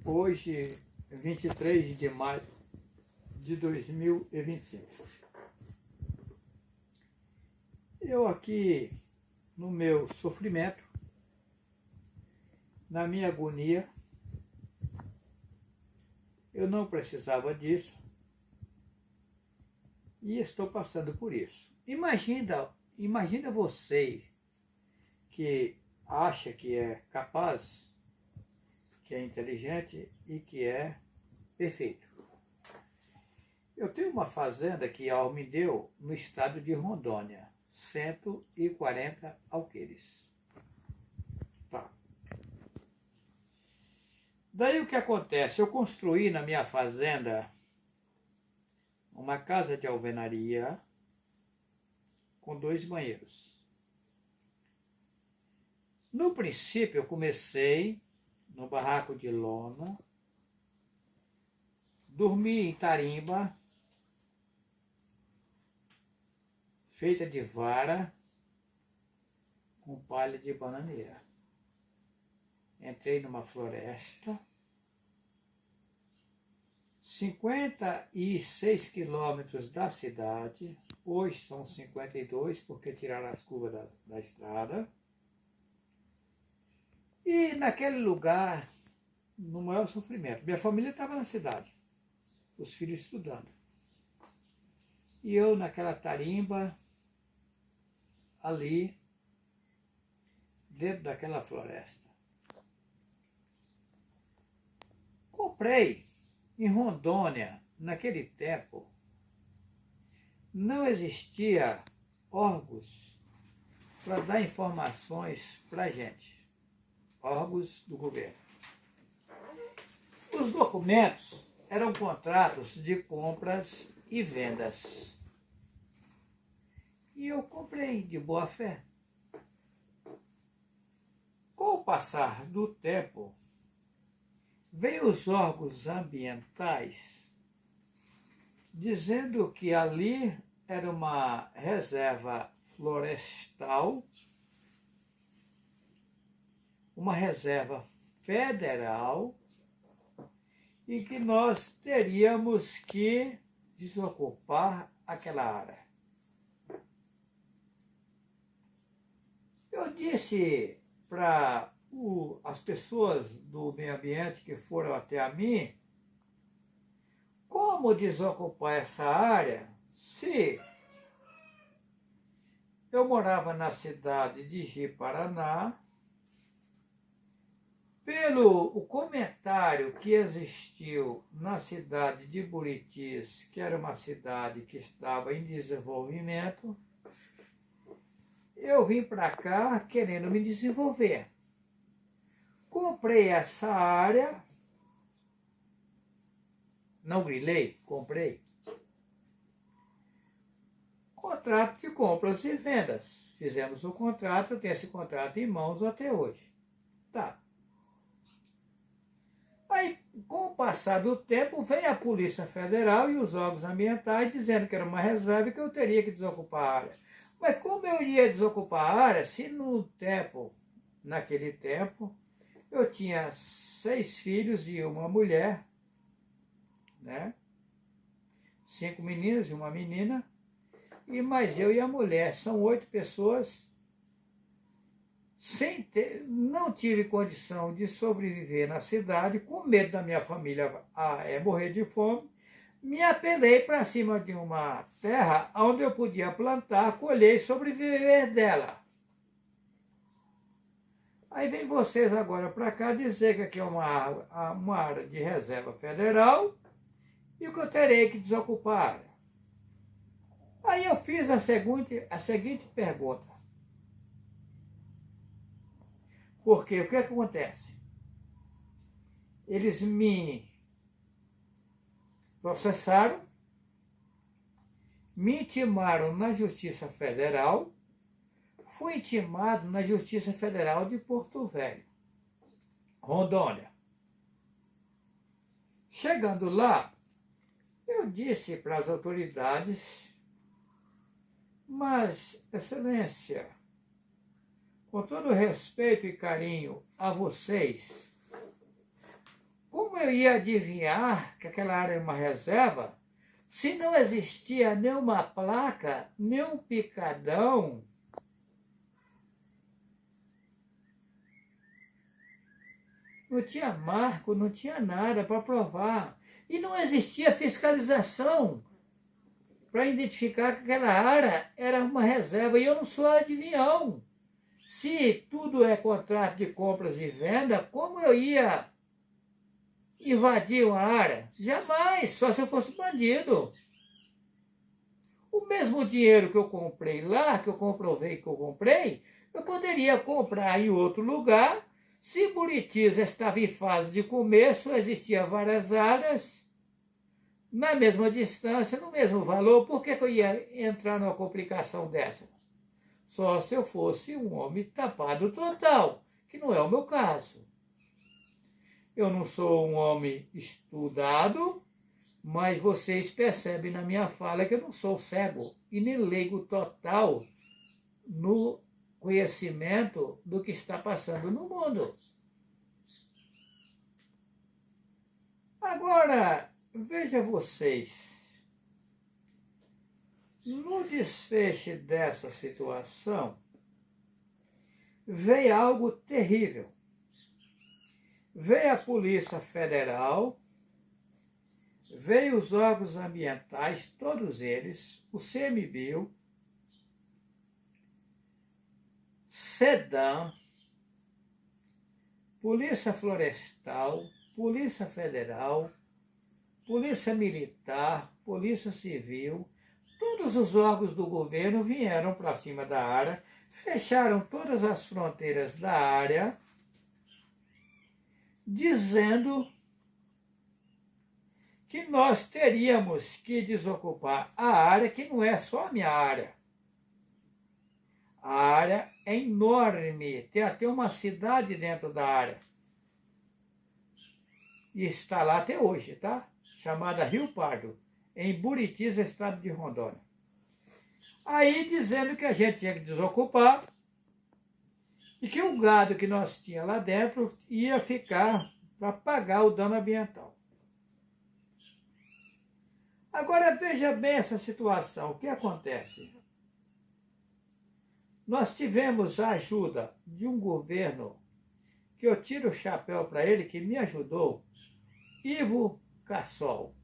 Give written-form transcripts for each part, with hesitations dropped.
Hoje, 23 de maio de 2025. Eu aqui, no meu sofrimento, na minha agonia, eu não precisava disso e estou passando por isso. Imagina você que acha que é capaz, que é inteligente e que é perfeito. Eu tenho uma fazenda que a me deu no estado de Rondônia, 140 alqueires. Tá. Daí o que acontece? Eu construí na minha fazenda uma casa de alvenaria com 2 banheiros. No princípio eu comecei no barraco de lona, dormi em tarimba, feita de vara, com palha de bananeira. Entrei numa floresta, 56 quilômetros da cidade, hoje são 52 porque tiraram as curvas da estrada. E naquele lugar, no maior sofrimento, minha família estava na cidade, os filhos estudando. E eu naquela tarimba, ali, dentro daquela floresta. Comprei em Rondônia, naquele tempo, não existia órgãos para dar informações para a gente, órgãos do governo. Os documentos eram contratos de compras e vendas. E eu comprei de boa fé. Com o passar do tempo, veio os órgãos ambientais dizendo que ali era uma reserva florestal, uma reserva federal, e que nós teríamos que desocupar aquela área. Eu disse para as pessoas do meio ambiente que foram até a mim, como desocupar essa área se eu morava na cidade de Ji-Paraná. Pelo o comentário que existiu na cidade de Buritis, que era uma cidade que estava em desenvolvimento, eu vim para cá querendo me desenvolver. Comprei essa área, não grilei, comprei. Contrato de compras e vendas. Fizemos o contrato, eu tenho esse contrato em mãos até hoje. Tá. Aí, com o passar do tempo, veio a Polícia Federal e os órgãos ambientais dizendo que era uma reserva e que eu teria que desocupar a área. Mas como eu iria desocupar a área se naquele tempo, eu tinha 6 filhos e uma mulher, né? 5 meninos e uma menina, e mais eu e a mulher, são 8 pessoas. Não tive condição de sobreviver na cidade, com medo da minha família morrer de fome, me apelei para cima de uma terra onde eu podia plantar, colher e sobreviver dela. Aí vem vocês agora para cá dizer que aqui é uma área de reserva federal e que eu terei que desocupar a área. Aí eu fiz a seguinte pergunta. Porque o que acontece? Eles me processaram, me intimaram na Justiça Federal, fui intimado na Justiça Federal de Porto Velho, Rondônia. Chegando lá, eu disse para as autoridades, mas, Excelência, com todo respeito e carinho a vocês, como eu ia adivinhar que aquela área era uma reserva se não existia nenhuma placa, nenhum picadão? Não tinha marco, não tinha nada para provar. E não existia fiscalização para identificar que aquela área era uma reserva. E eu não sou adivinhão. Se tudo é contrato de compras e venda, como eu ia invadir uma área? Jamais, só se eu fosse bandido. O mesmo dinheiro que eu comprei lá, que eu comprovei que eu comprei, eu poderia comprar em outro lugar. Se Buritis estava em fase de começo, existiam várias áreas, na mesma distância, no mesmo valor. Por que eu ia entrar numa complicação dessa? Só se eu fosse um homem tapado total, que não é o meu caso. Eu não sou um homem estudado, mas vocês percebem na minha fala que eu não sou cego e nem leigo total no conhecimento do que está passando no mundo. Agora, veja vocês, no desfecho dessa situação, veio algo terrível. Veio a Polícia Federal, veio os órgãos ambientais, todos eles, o CMBio, SEDAM, Polícia Florestal, Polícia Federal, Polícia Militar, Polícia Civil, todos os órgãos do governo vieram para cima da área, fecharam todas as fronteiras da área, dizendo que nós teríamos que desocupar a área, que não é só a minha área. A área é enorme, tem até uma cidade dentro da área. E está lá até hoje, tá? Chamada Rio Pardo, em Buritis, estado de Rondônia. Aí dizendo que a gente tinha que desocupar e que o gado que nós tínhamos lá dentro ia ficar para pagar o dano ambiental. Agora veja bem essa situação, o que acontece? Nós tivemos a ajuda de um governo, que eu tiro o chapéu para ele, que me ajudou, Ivo Cassol,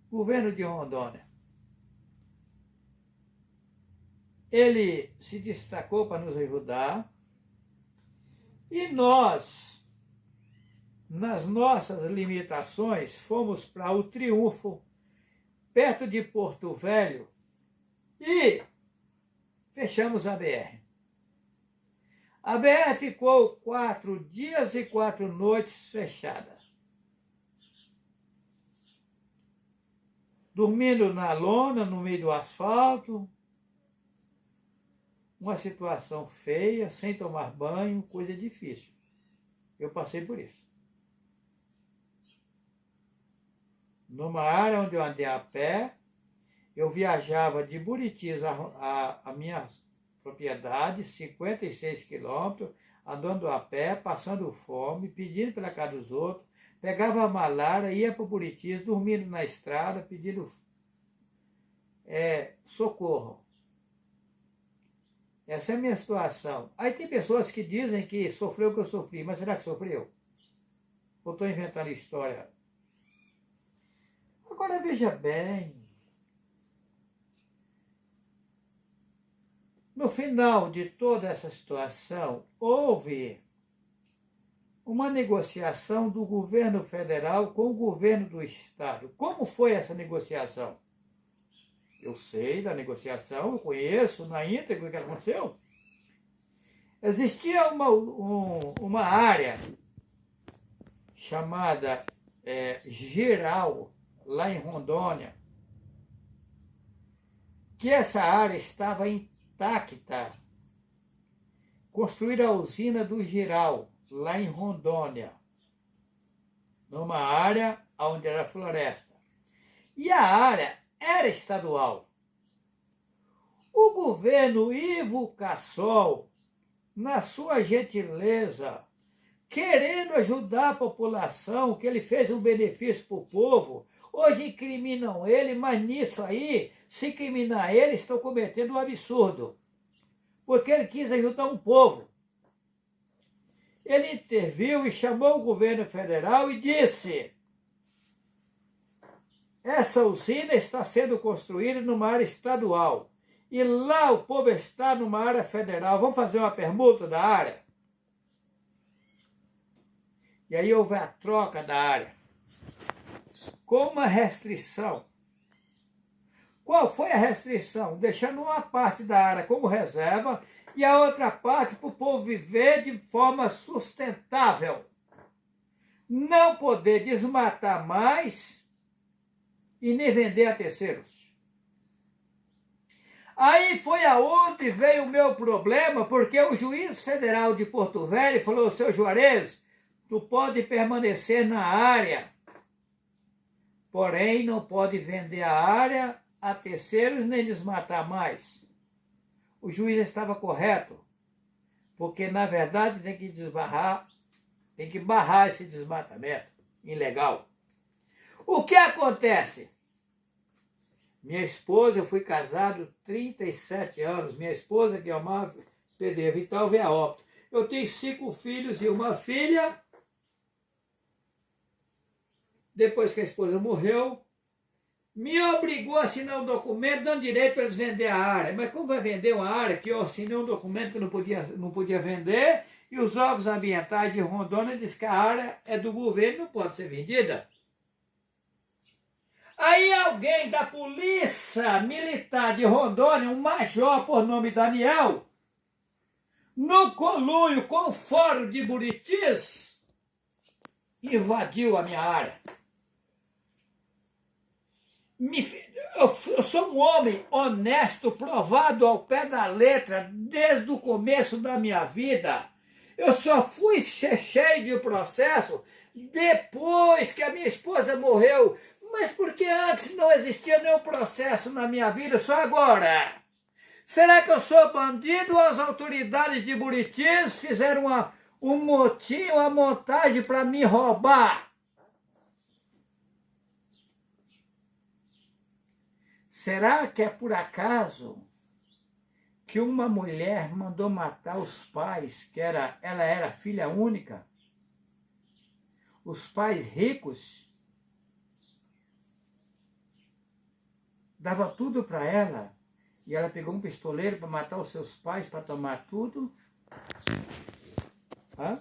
governo de Rondônia. Ele se destacou para nos ajudar e nós, nas nossas limitações, fomos para o Triunfo, perto de Porto Velho, e fechamos a BR. A BR ficou 4 dias e 4 noites fechada. Dormindo na lona, no meio do asfalto, uma situação feia, sem tomar banho, coisa difícil. Eu passei por isso. Numa área onde eu andei a pé, eu viajava de Buritis a minha propriedade, 56 quilômetros, andando a pé, passando fome, pedindo pela casa dos outros, pegava a malária, ia para Buritis, dormindo na estrada, pedindo socorro. Essa é a minha situação. Aí tem pessoas que dizem que sofreu o que eu sofri, mas será que sofreu? Ou estou inventando história? Agora veja bem. No final de toda essa situação, houve uma negociação do governo federal com o governo do estado. Como foi essa negociação? Eu sei da negociação, eu conheço na íntegra o que aconteceu. Existia uma área chamada Geral, lá em Rondônia, que essa área estava intacta. Construíram a usina do Geral, lá em Rondônia, numa área onde era floresta. E a área era estadual. O governo Ivo Cassol, na sua gentileza, querendo ajudar a população, que ele fez um benefício para o povo. Hoje incriminam ele, mas nisso aí, se incriminar ele, estão cometendo um absurdo. Porque ele quis ajudar um povo. Ele interviu e chamou o governo federal e disse: essa usina está sendo construída numa área estadual. E lá o povo está numa área federal. Vamos fazer uma permuta da área? E aí houve a troca da área, com uma restrição. Qual foi a restrição? Deixando uma parte da área como reserva e a outra parte para o povo viver de forma sustentável. Não poder desmatar mais e nem vender a terceiros. Aí foi aonde veio o meu problema, porque o juiz federal de Porto Velho falou: seu Juarez, tu pode permanecer na área, porém não pode vender a área a terceiros nem desmatar mais. O juiz estava correto, porque na verdade tem que barrar esse desmatamento ilegal. O que acontece? Minha esposa, eu fui casado 37 anos, minha esposa, que é uma PD Vital, veio a óbito. Eu tenho 5 filhos e uma filha. Depois que a esposa morreu, me obrigou a assinar um documento dando direito para eles vender a área. Mas como vai vender uma área que eu assinei um documento que não podia vender, e os órgãos ambientais de Rondônia dizem que a área é do governo e não pode ser vendida? Aí alguém da Polícia Militar de Rondônia, um major por nome Daniel, no conluio com o Fórum de Buritis, invadiu a minha área. Eu sou um homem honesto, provado ao pé da letra, desde o começo da minha vida. Eu só fui cheio de processo depois que a minha esposa morreu. Mas porque antes não existia nenhum processo na minha vida, só agora? Será que eu sou bandido ou as autoridades de Buritis fizeram um motim, uma montagem para me roubar? Será que é por acaso que uma mulher mandou matar os pais, ela era filha única? Os pais ricos dava tudo para ela, e ela pegou um pistoleiro para matar os seus pais, para tomar tudo. Hã?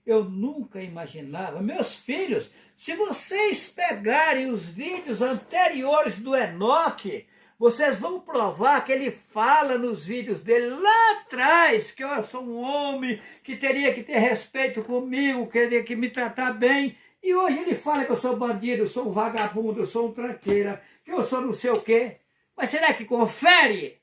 Eu nunca imaginava. Meus filhos, se vocês pegarem os vídeos anteriores do Enoque, vocês vão provar que ele fala nos vídeos dele lá atrás que eu sou um homem que teria que ter respeito comigo, que teria que me tratar bem. E hoje ele fala que eu sou bandido, eu sou um vagabundo, eu sou um tranqueira, que eu sou não sei o quê. Mas será que confere?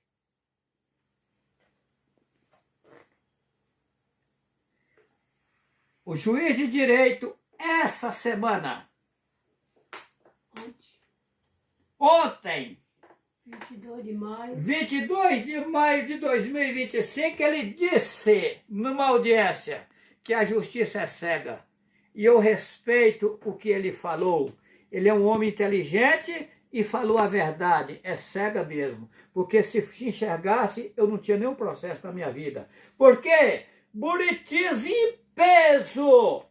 O juiz de direito, essa semana, ontem, 22 de maio de 2025, ele disse numa audiência que a justiça é cega. E eu respeito o que ele falou. Ele é um homem inteligente e falou a verdade. É cega mesmo. Porque se enxergasse, eu não tinha nenhum processo na minha vida. Por quê? Buritis em peso.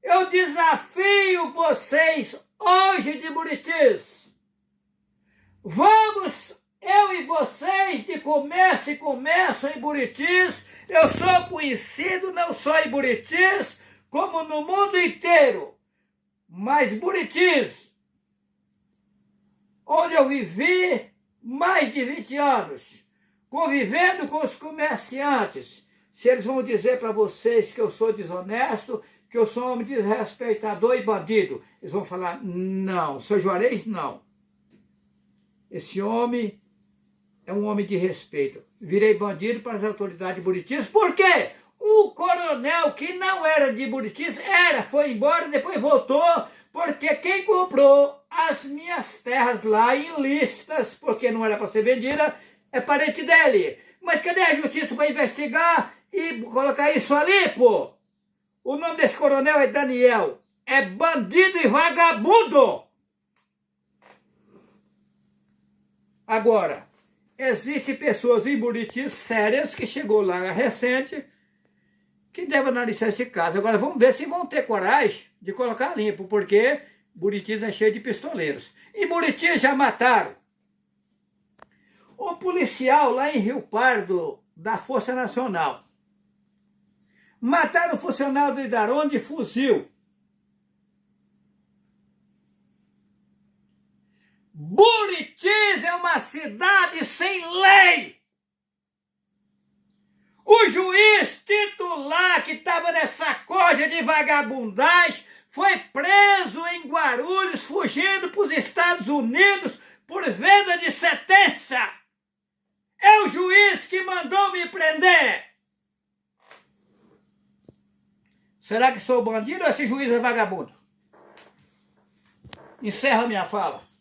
Eu desafio vocês hoje de Buritis. Vamos, eu e vocês, de comércio em Buritis. Eu sou conhecido não só em Buritis, como no mundo inteiro. Mas Buritis, onde eu vivi mais de 20 anos, convivendo com os comerciantes, se eles vão dizer para vocês que eu sou desonesto, que eu sou homem desrespeitador e bandido, eles vão falar: não, seu Juarez, não. Esse homem é um homem de respeito. Virei bandido para as autoridades de Buritis. Por quê? O coronel, que não era de Buritis, foi embora, depois voltou, porque quem comprou as minhas terras lá ilícitas, porque não era para ser vendida, é parente dele. Mas cadê a justiça para investigar e colocar isso ali, pô. O nome desse coronel é Daniel. É bandido e vagabundo. Agora, existem pessoas em Buriti sérias que chegou lá recente que devem analisar esse caso. Agora, vamos ver se vão ter coragem de colocar limpo, porque Buriti é cheio de pistoleiros. E Buriti já mataram um policial lá em Rio Pardo, da Força Nacional. Mataram o funcionário do Idaron de fuzil. Buritis é uma cidade sem lei. O juiz titular que estava nessa corja de vagabundagem foi preso em Guarulhos, fugindo para os Estados Unidos por venda de sentença. É o juiz que mandou me prender. Será que sou bandido ou esse juiz é vagabundo? Encerra minha fala.